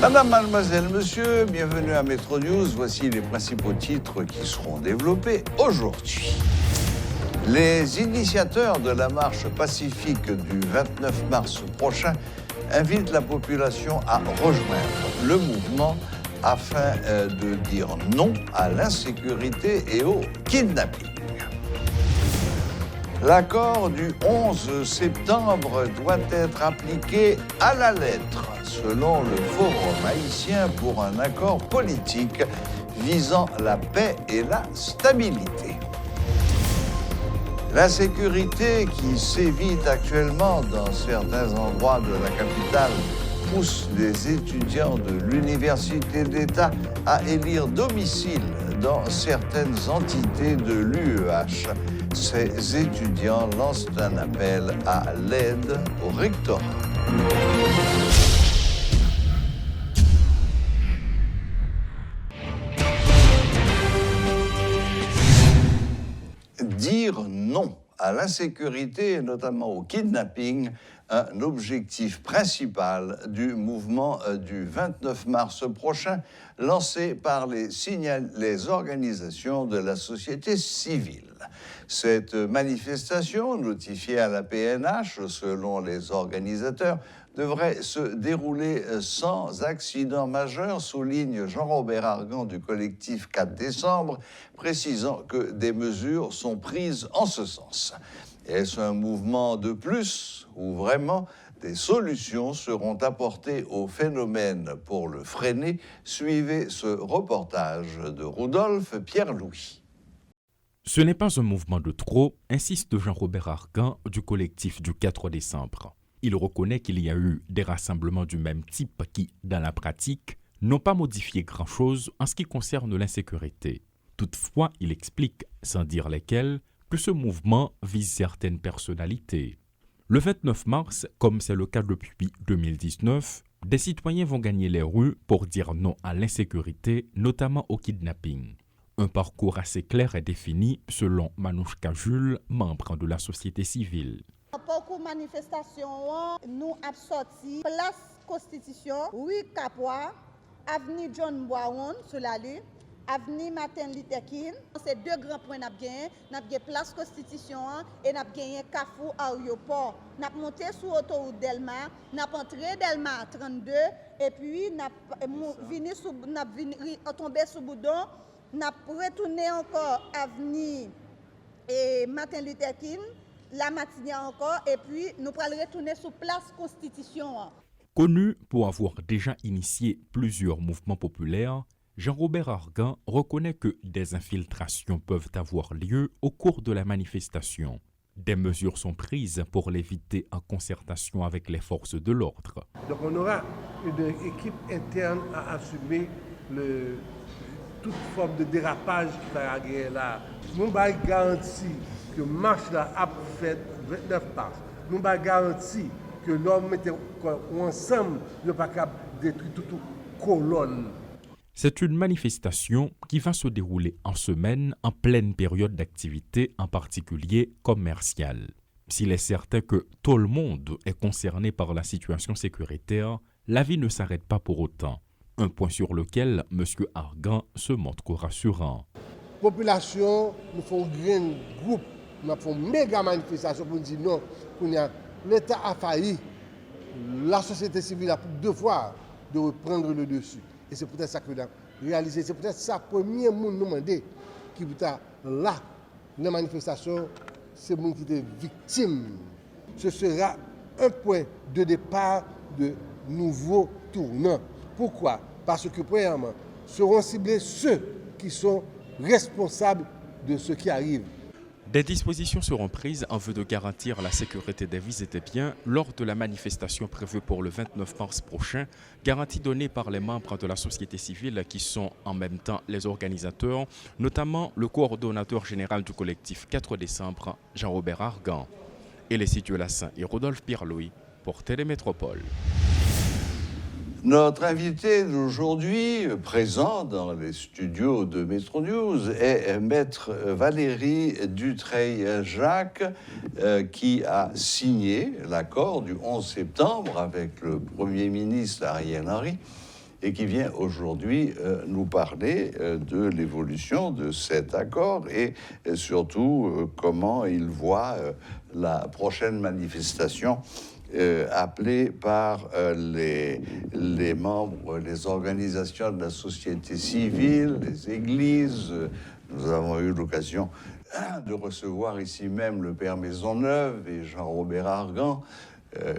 Madame, mademoiselle, monsieur, bienvenue à Metro News. Voici les principaux titres qui seront développés aujourd'hui. Les initiateurs de la marche pacifique du 29 mars prochain invitent la population à rejoindre le mouvement afin de dire non à l'insécurité et au kidnapping. L'accord du 11 septembre doit être appliqué à la lettre, selon le Forum haïtien pour un accord politique visant la paix et la stabilité. L'insécurité qui sévit actuellement dans certains endroits de la capitale pousse les étudiants de l'Université d'État à élire domicile dans certaines entités de l'UEH. Ces étudiants lancent un appel à l'aide au rectorat. Dire non à l'insécurité et notamment au kidnapping, un objectif principal du mouvement du 29 mars prochain lancé par les organisations de la société civile. Cette manifestation, notifiée à la PNH selon les organisateurs, devrait se dérouler sans accident majeur, souligne Jean-Robert Argan du collectif 4 décembre, précisant que des mesures sont prises en ce sens. Est-ce un mouvement de plus ou vraiment des solutions seront apportées au phénomène pour le freiner? Suivez ce reportage de Rodolphe Pierre-Louis. Ce n'est pas un mouvement de trop, insiste Jean-Robert Argan du collectif du 4 décembre. Il reconnaît qu'il y a eu des rassemblements du même type qui, dans la pratique, n'ont pas modifié grand-chose en ce qui concerne l'insécurité. Toutefois, il explique, sans dire lesquels, que ce mouvement vise certaines personnalités. Le 29 mars, comme c'est le cas depuis 2019, des citoyens vont gagner les rues pour dire non à l'insécurité, notamment au kidnapping. Un parcours assez clair est défini selon Manouchka Jules, membre de la société civile. Pour la manifestation, nous avons sorti place Constitution, rue Capois, avenue John Bois, sur la rue, avenue Martin Luther King. C'est deux grands points que nous avons gagné. Nous avons gagné place Constitution et nous avons gagné Carrefour aéroport. Nous avons monté sur l'autoroute Delma, nous avons entré Delma 32 et puis nous avons tombé sur Boudon. Nous avons retourné encore avenue Martin Luther King. La matinée encore, et puis nous allons retourner sur place Constitution. Connu pour avoir déjà initié plusieurs mouvements populaires, Jean-Robert Argan reconnaît que des infiltrations peuvent avoir lieu au cours de la manifestation. Des mesures sont prises pour l'éviter en concertation avec les forces de l'ordre. Donc on aura une équipe interne à assumer toute forme de dérapage qui va arriver là. Nous avons garanti que marche là a fait 29 mars. Nous avons garanti que l'homme mettait ensemble ne pas détruire toute colonne. C'est une manifestation qui va se dérouler en semaine en pleine période d'activité, en particulier commerciale. S'il est certain que tout le monde est concerné par la situation sécuritaire, la vie ne s'arrête pas pour autant. Un point sur lequel M. Argan se montre rassurant. La population, nous faisons un grand groupe, nous faisons une méga manifestation pour dire non, l'État a failli, la société civile a le devoir de reprendre le dessus. Et c'est peut-être ça que nous avons réalisé, c'est peut-être ça le premier monde nous demandé qui est là, la manifestation, c'est le monde qui est victime. Ce sera un point de départ de nouveaux tournants. Pourquoi? Parce que, premièrement, seront ciblés ceux qui sont responsables de ce qui arrive. Des dispositions seront prises en vue de garantir la sécurité des vies et des biens lors de la manifestation prévue pour le 29 mars prochain, garantie donnée par les membres de la société civile qui sont en même temps les organisateurs, notamment le coordonnateur général du collectif 4 décembre, Jean-Robert Argan, et les Sidieux Lassin et Rodolphe Pierre-Louis pour Télémétropole. Notre invité d'aujourd'hui, présent dans les studios de Metro News, est maître Valérie Dutreil-Jacques, qui a signé l'accord du 11 septembre avec le Premier ministre Ariel Henry et qui vient aujourd'hui nous parler de l'évolution de cet accord et surtout comment il voit la prochaine manifestation appelée par les membres, les organisations de la société civile, les églises. Nous avons eu l'occasion de recevoir ici même le père Maisonneuve et Jean-Robert Argan,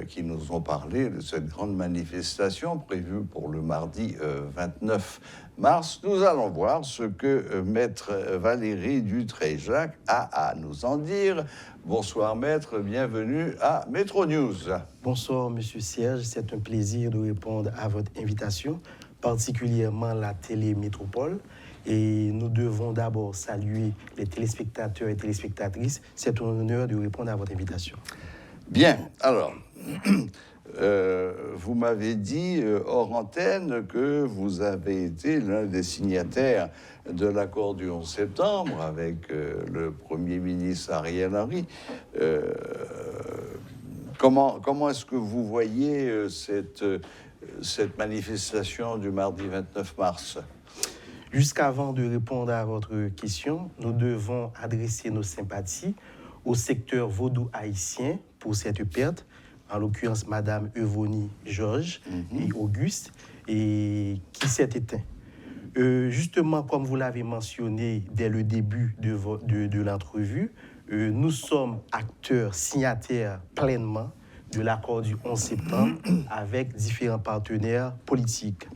qui nous ont parlé de cette grande manifestation prévue pour le mardi 29 mars. Nous allons voir ce que maître Valérie Dutré-Jacques a à nous en dire. Bonsoir maître, bienvenue à Métro News. Bonsoir monsieur Serge, c'est un plaisir de répondre à votre invitation, particulièrement la télé Métropole. Et nous devons d'abord saluer les téléspectateurs et téléspectatrices. C'est un honneur de répondre à votre invitation. Bien, alors, vous m'avez dit hors antenne que vous avez été l'un des signataires de l'accord du 11 septembre avec le Premier ministre Ariel Henry. Comment est-ce que vous voyez cette manifestation du mardi 29 mars ? Jusqu'avant de répondre à votre question, nous devons adresser nos sympathies au secteur vaudou-haïtien pour cette perte, en l'occurrence Madame Evonie Georges et Auguste, et qui s'est éteint. Justement, comme vous l'avez mentionné dès le début de l'entrevue, nous sommes acteurs, signataires pleinement de l'accord du 11 septembre avec différents partenaires politiques.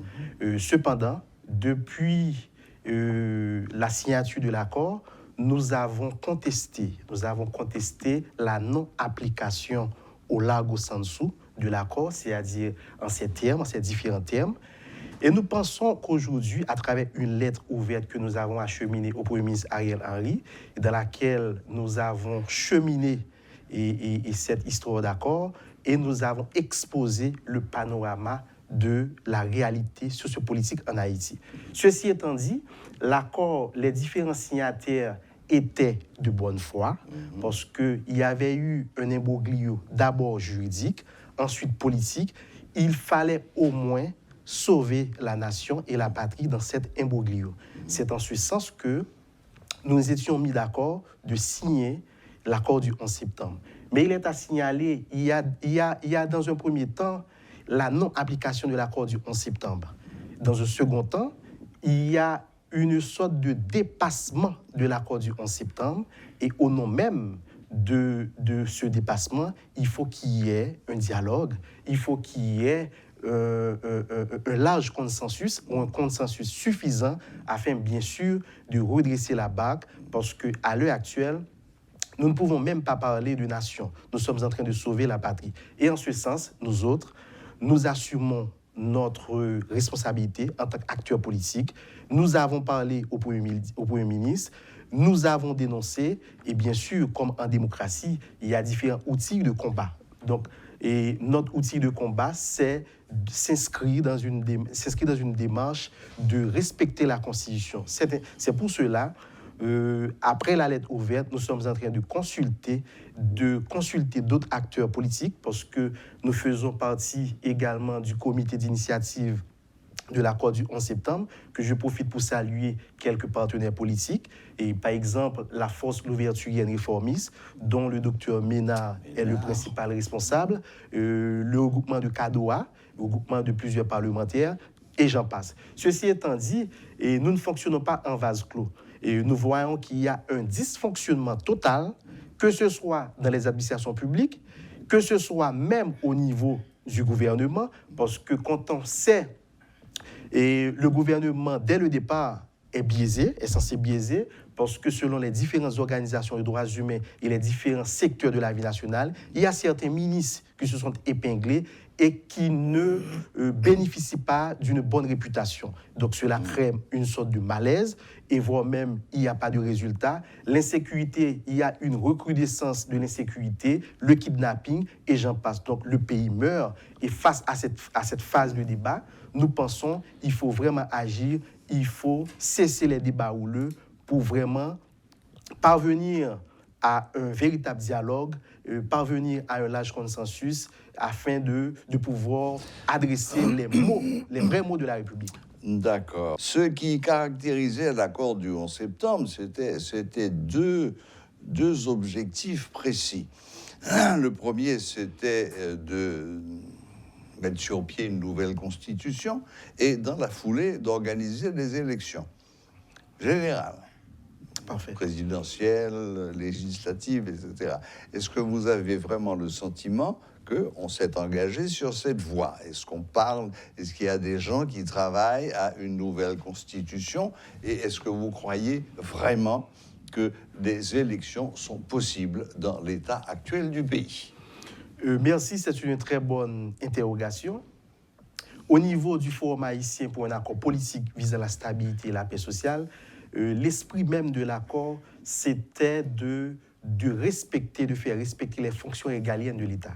Cependant, depuis la signature de l'accord, nous avons contesté la non-application au largo sensu de l'accord, c'est-à-dire en ces différents termes. Et nous pensons qu'aujourd'hui, à travers une lettre ouverte que nous avons acheminée au Premier ministre Ariel Henry, dans laquelle nous avons cheminé et cette histoire d'accord, et nous avons exposé le panorama de la réalité sociopolitique en Haïti. Ceci étant dit, l'accord, les différents signataires étaient de bonne foi, parce qu'il y avait eu un imbroglio d'abord juridique, ensuite politique. Il fallait au moins sauver la nation et la patrie dans cet imbroglio. C'est en ce sens que nous étions mis d'accord de signer l'accord du 11 septembre. Mais il est à signaler, il y a dans un premier temps la non-application de l'accord du 11 septembre. Dans un second temps, il y a une sorte de dépassement de l'accord du 11 septembre, et au nom même de ce dépassement, il faut qu'il y ait un dialogue, il faut qu'il y ait un large consensus ou un consensus suffisant afin, bien sûr, de redresser la barque, parce qu'à l'heure actuelle, nous ne pouvons même pas parler de nation. Nous sommes en train de sauver la patrie. Et en ce sens, nous autres, nous assumons notre responsabilité en tant qu'acteurs politiques. Nous avons parlé au Premier ministre, nous avons dénoncé, et bien sûr, comme en démocratie, il y a différents outils de combat. Donc, et notre outil de combat, c'est s'inscrire dans une démarche de respecter la Constitution. C'est pour cela, après la lettre ouverte, nous sommes en train de consulter d'autres acteurs politiques, parce que nous faisons partie également du comité d'initiative de l'accord du 11 septembre, que je profite pour saluer quelques partenaires politiques, et par exemple la force louverturienne réformiste, dont le docteur Ménard est le principal responsable, le regroupement de CADOA, le regroupement de plusieurs parlementaires, et j'en passe. Ceci étant dit, et nous ne fonctionnons pas en vase clos. Et nous voyons qu'il y a un dysfonctionnement total, que ce soit dans les administrations publiques, que ce soit même au niveau du gouvernement, parce que quand on sait, et le gouvernement, dès le départ, est censé biaiser, parce que selon les différentes organisations de droits humains et les différents secteurs de la vie nationale, il y a certains ministres qui se sont épinglés et qui ne bénéficient pas d'une bonne réputation. Donc cela crée une sorte de malaise, et voire même il n'y a pas de résultat. L'insécurité, il y a une recrudescence de l'insécurité, le kidnapping, et j'en passe. Donc le pays meurt, et face à cette phase de débat, nous pensons qu'il faut vraiment agir, il faut cesser les débats houleux pour vraiment parvenir à un véritable dialogue, parvenir à un large consensus afin de pouvoir adresser les vrais mots de la République. D'accord. Ce qui caractérisait l'accord du 11 septembre, c'était deux objectifs précis. Le premier, c'était de mettre sur pied une nouvelle constitution et, dans la foulée, d'organiser des élections générales. Parfait. Présidentielles, législatives, etc. Est-ce que vous avez vraiment le sentiment qu'on s'est engagé sur cette voie? Est-ce qu'il y a des gens qui travaillent à une nouvelle constitution? Et est-ce que vous croyez vraiment que des élections sont possibles dans l'état actuel du pays? Merci, c'est une très bonne interrogation. Au niveau du Forum haïtien pour un accord politique visant la stabilité et la paix sociale, l'esprit même de l'accord, c'était de faire respecter les fonctions régaliennes de l'État.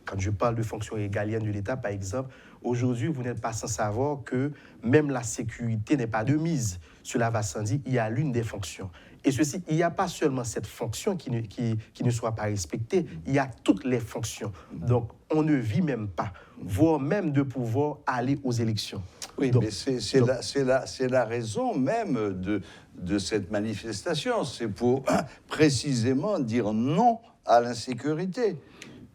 Quand je parle de fonctions régaliennes de l'État, par exemple, aujourd'hui, vous n'êtes pas sans savoir que même la sécurité n'est pas de mise. Cela va sans dire, il y a l'une des fonctions. Et ceci, il n'y a pas seulement cette fonction qui ne soit pas respectée, il y a toutes les fonctions. Donc, on ne vit même pas, voire même de pouvoir aller aux élections. Oui, donc, mais c'est la raison même de cette manifestation. C'est pour précisément dire non à l'insécurité.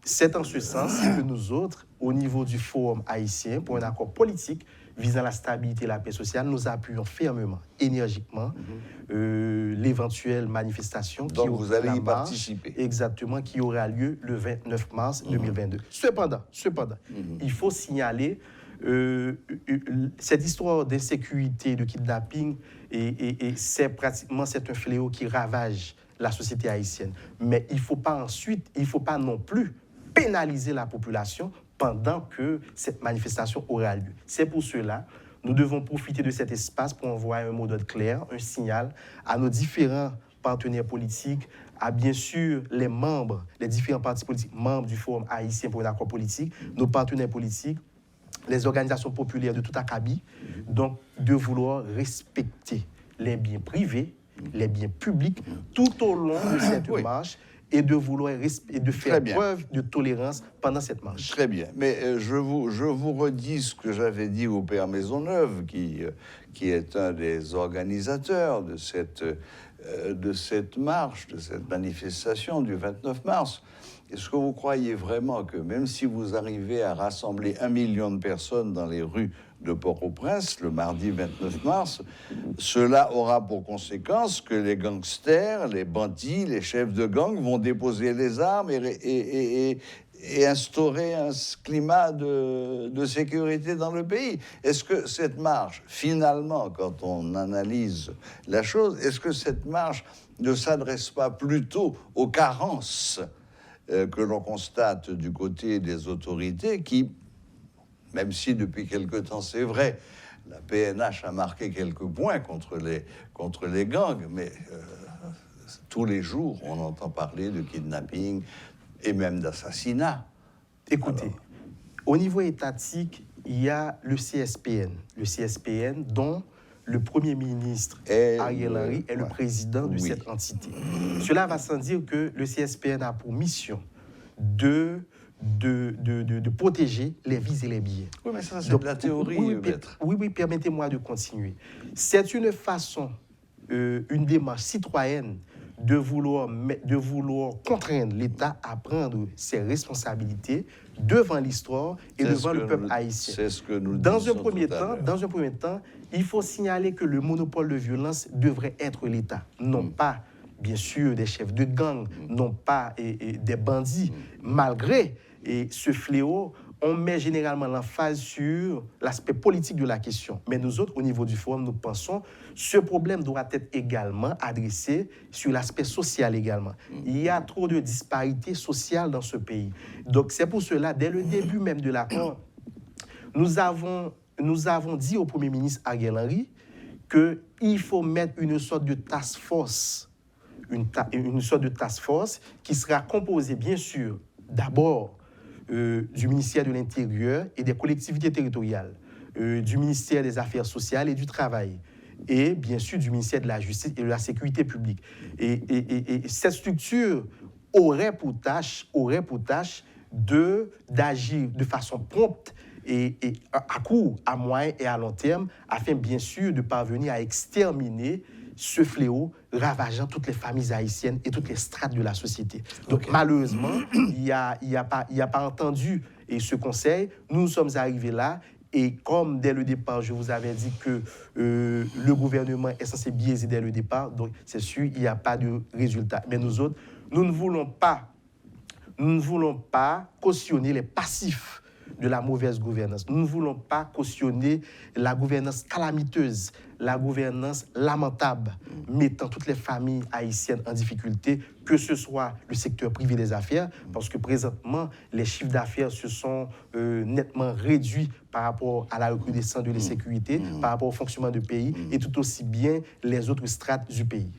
C'est en ce sens que nous autres, au niveau du Forum haïtien, pour un accord politique visant la stabilité et la paix sociale, nous appuyons fermement, énergiquement, l'éventuelle manifestation. Donc vous allez y participer. Exactement, qui aura lieu le 29 mars 2022. Cependant, il faut signaler cette histoire d'insécurité, de kidnapping, et c'est un fléau qui ravage la société haïtienne. Mais il ne faut pas non plus pénaliser la population pendant que cette manifestation aura lieu. C'est pour cela que nous devons profiter de cet espace pour envoyer un mot d'ordre clair, un signal à nos différents partenaires politiques, à bien sûr les différents partis politiques membres du Forum haïtien pour un accord politique, nos partenaires politiques, les organisations populaires de tout acabit, donc de vouloir respecter les biens privés, les biens publics, tout au long de cette marche, et de vouloir et de faire preuve de tolérance pendant cette marche. Très bien. Mais je vous redis ce que j'avais dit au Père Maisonneuve, qui est un des organisateurs de cette marche, de cette manifestation du 29 mars. Est-ce que vous croyez vraiment que même si vous arrivez à rassembler 1 million de personnes dans les rues de Port-au-Prince le mardi 29 mars, cela aura pour conséquence que les gangsters, les bandits, les chefs de gang vont déposer les armes et instaurer un climat de sécurité dans le pays? Est-ce que cette marche, finalement, quand on analyse la chose, est-ce que cette marche ne s'adresse pas plutôt aux carences que l'on constate du côté des autorités qui, même si depuis quelque temps c'est vrai, la PNH a marqué quelques points contre les gangs, mais tous les jours on entend parler de kidnapping et même d'assassinat. Écoutez, au niveau étatique, il y a le CSPN dont le Premier ministre Ariel Henry est le président de cette entité. Cela va sans dire que le CSPN a pour mission de protéger les vies et les biens. Oui, mais ça, c'est de la théorie, maître. Oui, permettez-moi de continuer. C'est une façon, une démarche citoyenne de vouloir contraindre l'État à prendre ses responsabilités devant l'histoire et devant le peuple haïtien. C'est ce que nous Dans disons un premier temps, il faut signaler que le monopole de violence devrait être l'État, non pas, bien sûr, des chefs de gang, non pas des bandits, malgré ce fléau. On met généralement l'emphase sur l'aspect politique de la question. Mais nous autres, au niveau du Forum, nous pensons que ce problème doit être également adressé sur l'aspect social également. Il y a trop de disparités sociales dans ce pays. Donc c'est pour cela, dès le début même de l'accord, nous avons dit au Premier ministre Ariel Henry qu'il faut mettre une sorte de task force, une sorte de task force qui sera composée, bien sûr, d'abord du ministère de l'Intérieur et des collectivités territoriales, du ministère des Affaires sociales et du Travail, et bien sûr du ministère de la Justice et de la Sécurité publique. Et cette structure aurait pour tâche d'agir de façon prompte et à court, à moyen et à long terme, afin bien sûr de parvenir à exterminer ce fléau ravageant toutes les familles haïtiennes et toutes les strates de la société. Donc malheureusement, il n'y a pas entendu ce conseil. Nous sommes arrivés là. Et comme dès le départ, je vous avais dit que le gouvernement est censé biaiser dès le départ, donc c'est sûr, il n'y a pas de résultat. Mais nous autres, nous ne voulons pas cautionner les passifs de la mauvaise gouvernance. Nous ne voulons pas cautionner la gouvernance calamiteuse, la gouvernance lamentable, mettant toutes les familles haïtiennes en difficulté, que ce soit le secteur privé des affaires, parce que présentement, les chiffres d'affaires se sont nettement réduits par rapport à la recrudescence de l'insécurité, par rapport au fonctionnement du pays, et tout aussi bien les autres strates du pays.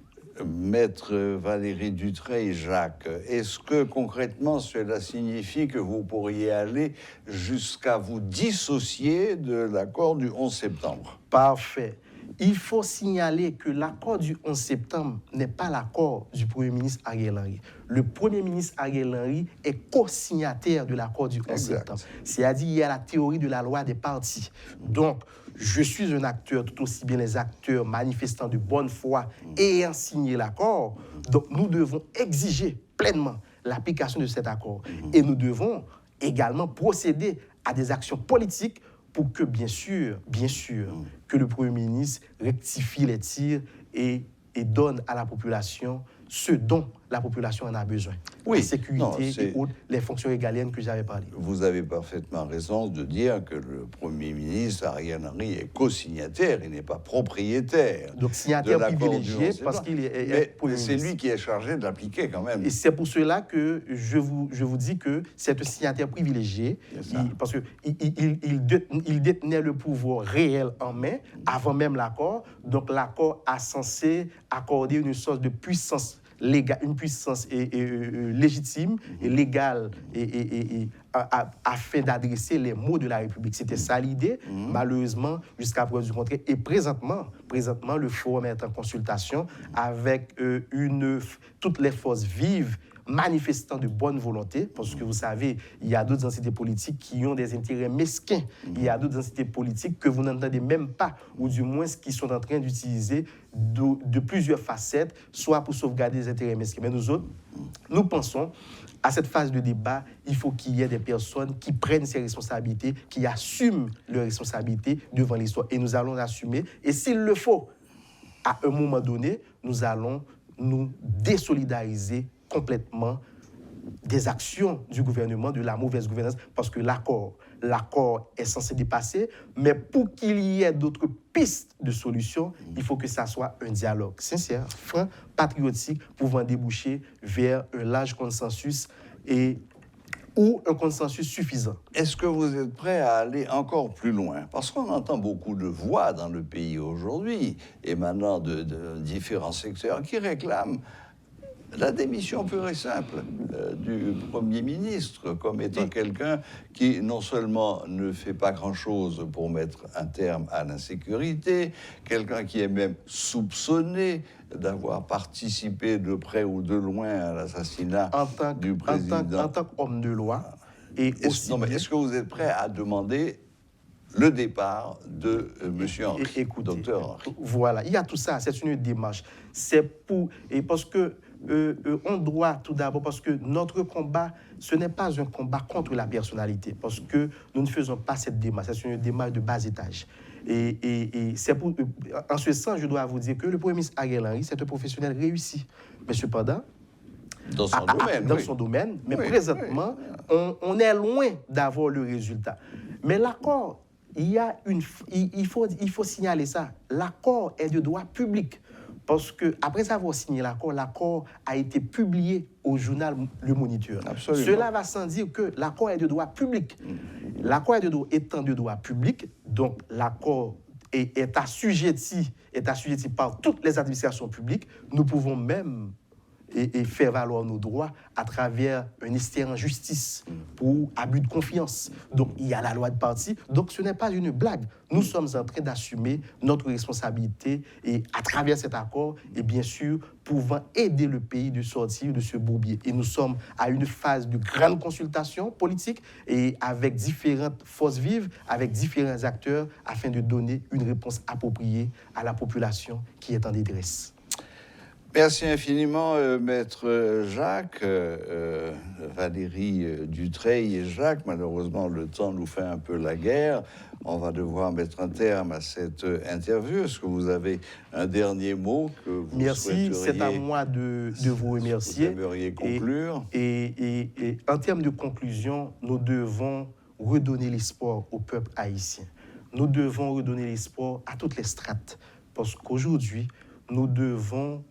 Maître Valérie Dutreuil-Jacques, est-ce que concrètement cela signifie que vous pourriez aller jusqu'à vous dissocier de l'accord du 11 septembre? Parfait. Il faut signaler que l'accord du 11 septembre n'est pas l'accord du Premier ministre Ariel Henry. Le Premier ministre Ariel Henry est co-signataire de l'accord du 11 septembre. C'est-à-dire qu'il y a la théorie de la loi des partis. Donc, je suis un acteur, tout aussi bien les acteurs manifestant de bonne foi et ayant signé l'accord. Donc, nous devons exiger pleinement l'application de cet accord. Et nous devons également procéder à des actions politiques pour que, bien sûr, que le Premier ministre rectifie les tirs et donne à la population ce dont la population en a besoin. Oui, la sécurité et autres, les fonctions régaliennes que j'avais parlé. Vous avez parfaitement raison de dire que le Premier ministre Ariel Henry est co-signataire, il n'est pas propriétaire. Donc signataire privilégié parce qu'il est mais c'est lui qui est chargé de l'appliquer quand même. Et c'est pour cela que je vous dis que c'est un signataire privilégié, parce qu'il détenait le pouvoir réel en main avant même l'accord. Donc l'accord a censé accorder une sorte de puissance légale, une puissance légitime et légale afin d'adresser les mots de la République. C'était ça l'idée. Malheureusement, jusqu'à preuve du contraire. Et présentement, le forum est en consultation avec toutes les forces vives manifestant de bonne volonté, parce que vous savez, il y a d'autres entités politiques qui ont des intérêts mesquins. Il y a d'autres entités politiques que vous n'entendez même pas, ou du moins qui sont en train d'utiliser de plusieurs facettes, soit pour sauvegarder des intérêts mesquins. Mais nous autres, nous pensons, à cette phase de débat, il faut qu'il y ait des personnes qui prennent ces responsabilités, qui assument leurs responsabilités devant l'histoire. Et nous allons assumer. Et s'il le faut, à un moment donné, nous allons nous désolidariser complètement des actions du gouvernement, de la mauvaise gouvernance, parce que l'accord est censé dépasser, mais pour qu'il y ait d'autres pistes de solutions, il faut que ça soit un dialogue sincère, franc, patriotique, pouvant déboucher vers un large consensus ou un consensus suffisant. Est-ce que vous êtes prêt à aller encore plus loin? Parce qu'on entend beaucoup de voix dans le pays aujourd'hui, émanant de différents secteurs, qui réclament la démission pure et simple du Premier ministre, comme étant quelqu'un qui non seulement ne fait pas grand-chose pour mettre un terme à l'insécurité, quelqu'un qui est même soupçonné d'avoir participé de près ou de loin à l'assassinat du président. En tant qu'homme de loi, est-ce que vous êtes prêt à demander le départ de M. Henry, docteur Henry? Voilà, il y a tout ça, c'est une démarche. Parce que on doit tout d'abord, parce que notre combat, ce n'est pas un combat contre la personnalité, parce que nous ne faisons pas cette démarche, c'est une démarche de bas étage. Et c'est en ce sens, je dois vous dire que le Premier ministre Ariel Henry, c'est un professionnel réussi. Mais cependant, dans son domaine, mais présentement, on est loin d'avoir le résultat. Mais l'accord, il faut signaler ça. L'accord est de droit public. Parce qu'après avoir signé l'accord a été publié au journal Le Moniteur. Absolument. Cela va sans dire que l'accord est de droit public. L'accord étant de droit public, donc l'accord est assujetti par toutes les administrations publiques. Nous pouvons même et faire valoir nos droits à travers un ester en justice pour abus de confiance. Donc, il y a la loi de parti. Donc, ce n'est pas une blague. Nous sommes en train d'assumer notre responsabilité et à travers cet accord, et bien sûr, pouvant aider le pays de sortir de ce bourbier. Et nous sommes à une phase de grande consultation politique et avec différentes forces vives, avec différents acteurs, afin de donner une réponse appropriée à la population qui est en détresse. Merci infiniment, Maître Jacques, Valérie Dutreil et Jacques. Malheureusement, le temps nous fait un peu la guerre. On va devoir mettre un terme à cette interview. Est-ce que vous avez un dernier mot que vous Merci, souhaiteriez... c'est à moi de vous remercier. Vous aimeriez conclure. Et en termes de conclusion, nous devons redonner l'espoir au peuple haïtien. Nous devons redonner l'espoir à toutes les strates. Parce qu'aujourd'hui, nous devons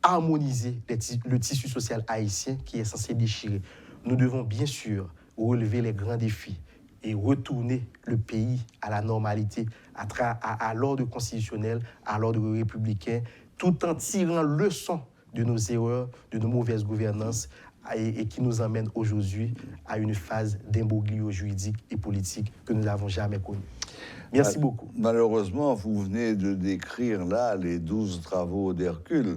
harmoniser le tissu social haïtien qui est censé déchirer. Nous devons bien sûr relever les grands défis et retourner le pays à la normalité, à l'ordre constitutionnel, à l'ordre républicain, tout en tirant leçon de nos erreurs, de nos mauvaises gouvernances, et qui nous emmène aujourd'hui à une phase d'imbroglio juridique et politique que nous n'avons jamais connue. Merci beaucoup. Malheureusement, vous venez de décrire là les 12 travaux d'Hercule.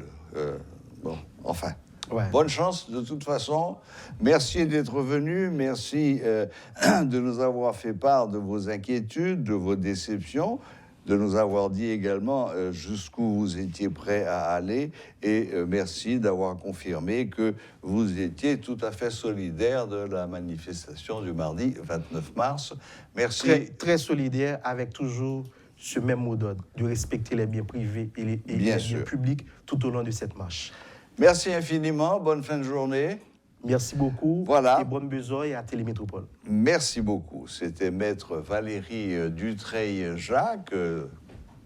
Ouais. Bonne chance de toute façon. Merci d'être venu. Merci de nous avoir fait part de vos inquiétudes, de vos déceptions, de nous avoir dit également jusqu'où vous étiez prêt à aller. Et merci d'avoir confirmé que vous étiez tout à fait solidaire de la manifestation du mardi 29 mars. Merci. Très, très solidaire, avec toujours ce même mot d'ordre, de respecter les biens privés et les biens publics tout au long de cette marche. Merci infiniment, bonne fin de journée. Merci beaucoup. Voilà. Et bonne besogne à Télémétropole. Merci beaucoup. C'était Maître Valérie Dutreil-Jacques,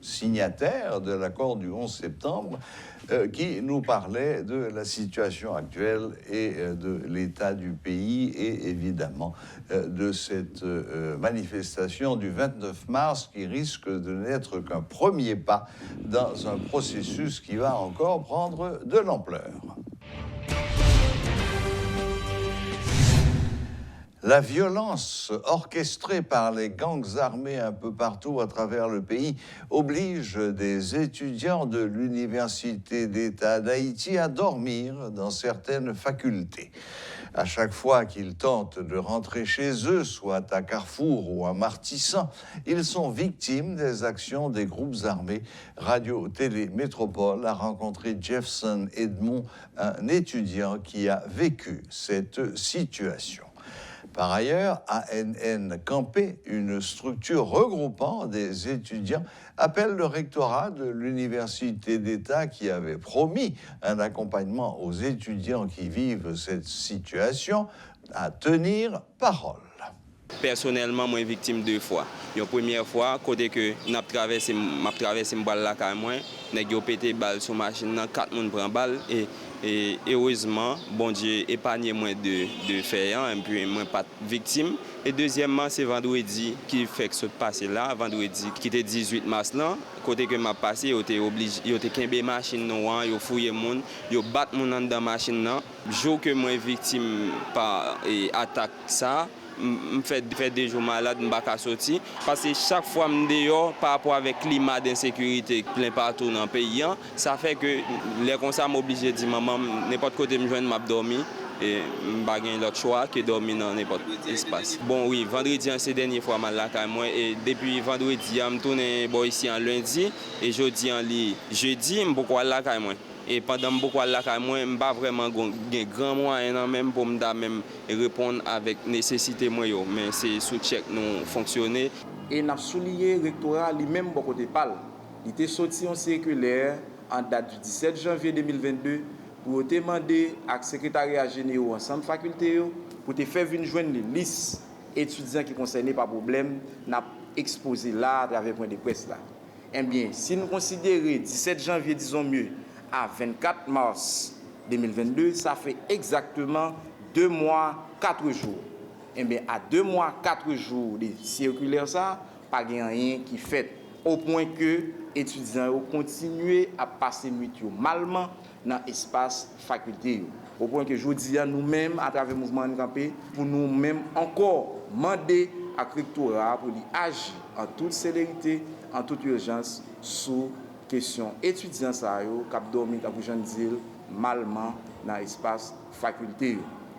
signataire de l'accord du 11 septembre, qui nous parlait de la situation actuelle et de l'état du pays et évidemment de cette manifestation du 29 mars qui risque de n'être qu'un premier pas dans un processus qui va encore prendre de l'ampleur. La violence orchestrée par les gangs armés un peu partout à travers le pays oblige des étudiants de l'Université d'État d'Haïti à dormir dans certaines facultés. À chaque fois qu'ils tentent de rentrer chez eux, soit à Carrefour ou à Martissan, ils sont victimes des actions des groupes armés. Radio-Télé Métropole a rencontré Jefferson Edmond, un étudiant qui a vécu cette situation. Par ailleurs, ANN Campé, une structure regroupant des étudiants, appelle le rectorat de l'Université d'État qui avait promis un accompagnement aux étudiants qui vivent cette situation à tenir parole. Personnellement, moi, victime 2 fois. La première fois, côté que m'a traversé balle là quand moi, nèg yo pété balle sur machine, 4 moun prend balle et heureusement, bon Dieu épargné moi de faire et puis moi pas victime. Et deuxièmement, c'est vendredi qui fait que ce passé là, vendredi qui était 18 mars là, côté que m'a passé, yo était obligé, yo était kembe machine non, yo fouiller moun, yo bat moun dans machine là. Jour que moi victime par attaque ça, me fait des jours malades, je ne peux pas sortir. Parce que chaque fois que je suis dehors, par rapport avec le climat d'insécurité plein partout dans le pays, ça fait que les conseils m'obligent de dire maman, n'importe côté me joindre, m'a dormi. Et je n'ai pas l'autre choix que de dormir dans n'importe quel espace. Bon, oui, vendredi, c'est la dernière fois que je suis là. Et depuis vendredi, je suis tourné ici en lundi. Et jeudi, je suis beaucoup là. Et pendant beaucoup là, je n'ai pas vraiment un grand moyen même pour me répondre avec nécessité. Mais c'est sous check nous fonctionner. Et nous avons souligné le rectorat lui-même beaucoup de parle. Il était sorti en circulaire en date du 17 janvier 2022 pour demander à secrétariat général ensemble faculté pour te faire venir joindre les listes étudiants qui concernés par problème n'a exposé là à travers point de presse là. Eh bien, si nous considérons 17 janvier disons mieux à 24 mars 2022, ça fait exactement 2 mois 4 jours. Eh bien, à 2 mois 4 jours de circulaire ça, pas rien qui fait. au point que étudiants ont continué à passer nuit malement dans l'espace faculté. Au point que je dis à nous-mêmes, à travers le mouvement Campé, pour nous-mêmes encore demander à rectorat pour agir en toute célérité, en toute urgence, sous question étudiants qui ont dormi, qui ont malement dans l'espace faculté.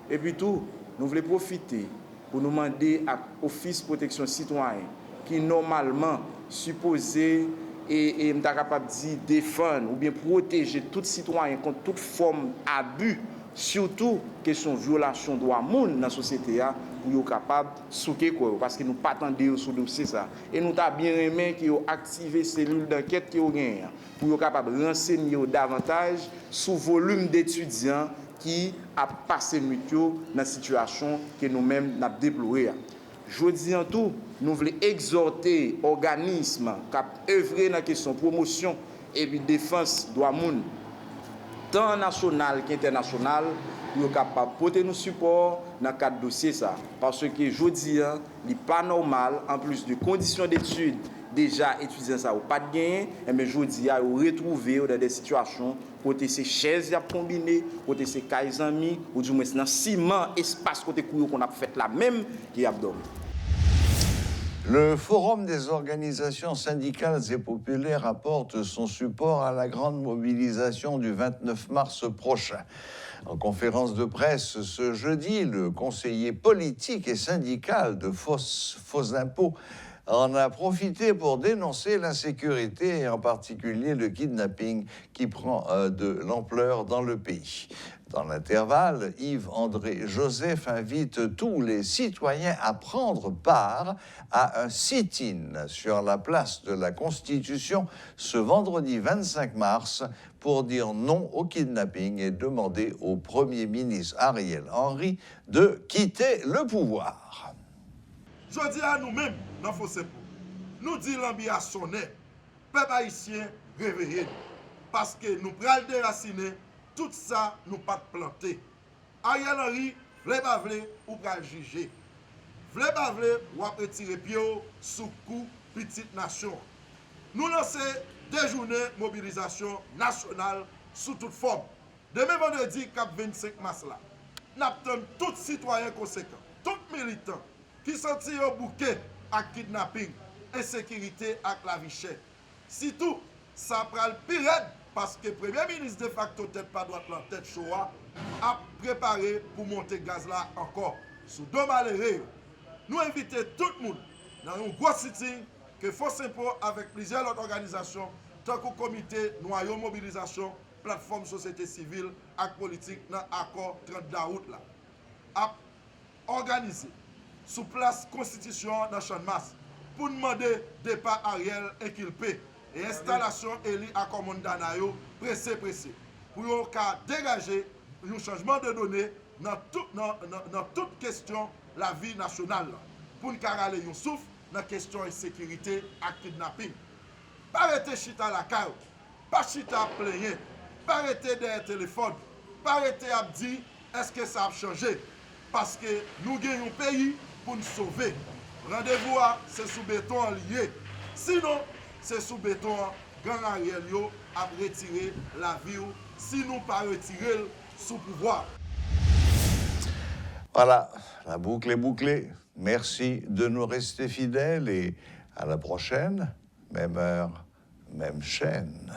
Et puis tout, nous voulons profiter pour nous demander à l'Office de protection citoyenne, qui normalement supposé et capable de défendre ou bien protéger tout citoyen contre toute forme d'abus, surtout question violation de droits dans la société, pour être capable de souquer quoi, parce que nous pas attendons sur le dossier ça. Et nous avons bien aimé qu'ils ont activé cellules d'enquête qui ont gagné pour être capable de renseigner davantage sur le volume d'étudiants qui a passé dans la situation que nous-mêmes avons déplorée. Je dis en tout, nous voulons exhorter l'organisme qui œuvre dans la question de promotion et de défense des droits humains, tant national qu'international, pour être capable de porter nos supports dans le cadre de dossier. Parce que je dis, il n'est pas normal, en plus de conditions d'études, déjà étudiants ça ou pas de gain, mais je dis à retrouver dans des situations côté ces chaises à combiner, côté ces cailles amis ou du moins dans ciment espace côté qu'on a fait la même qui a dormi. Le Forum des organisations syndicales et populaires apporte son support à la grande mobilisation du 29 mars prochain. En conférence de presse ce jeudi, le conseiller politique et syndical de Faux Impôts en a profité pour dénoncer l'insécurité et en particulier le kidnapping qui prend de l'ampleur dans le pays. Dans l'intervalle, Yves-André Joseph invite tous les citoyens à prendre part à un sit-in sur la place de la Constitution ce vendredi 25 mars pour dire non au kidnapping et demander au Premier ministre Ariel Henry de quitter le pouvoir. Je dis à nous-mêmes, dans Faux Impôts, nous disons l'ambiance sonner, peuple haïtien réveillé, parce que nous prenons déraciner. Tout ça, nous pas planter. Ariel Henry, vle pas vle, ou pas juger. Vle pas vle, ou pas retirer pied sous coup petite nation. Nous lançons des journées mobilisation nationale sous toute forme. Demain vendredi, cap 25 mars là, nous attendons tout citoyen conséquent, tout militant qui sentit au bouquet à kidnapping, insécurité à la vie chère. Si tout, ça prend le pire. Parce que le Premier ministre de facto, tête pas droite, la tête Shoah, a préparé pour monter gaz là encore. Sous deux malheureux, nous invitons tout le monde dans un gros sitting que Faux Impôts avec plusieurs autres organisations, tant que comité, noyau mobilisation, plateforme société civile et politique dans l'accord 30 août là, a organisé sous place Constitution dans Champ-de-Mars pour demander départ Ariel inculpé. Et installation Eli à Commandanayo pressé. Pour dégager un changement de données dans toute question de la vie nationale. Pour nous aller un souffle dans la question de sécurité et kidnapping. Pas arrêter chita la caille, pas chita plaigner, pas arrêter derrière téléphone, pas arrêter à dire est-ce que ça a changé. Parce que nous gagnons un pays pour nous sauver. Rendez-vous, c'est sous béton lié. Sinon, c'est sous béton, grand Ariel yo a retiré la vie, si nous pas retirer sous pouvoir. Voilà, la boucle est bouclée. Merci de nous rester fidèles et à la prochaine, même heure, même chaîne.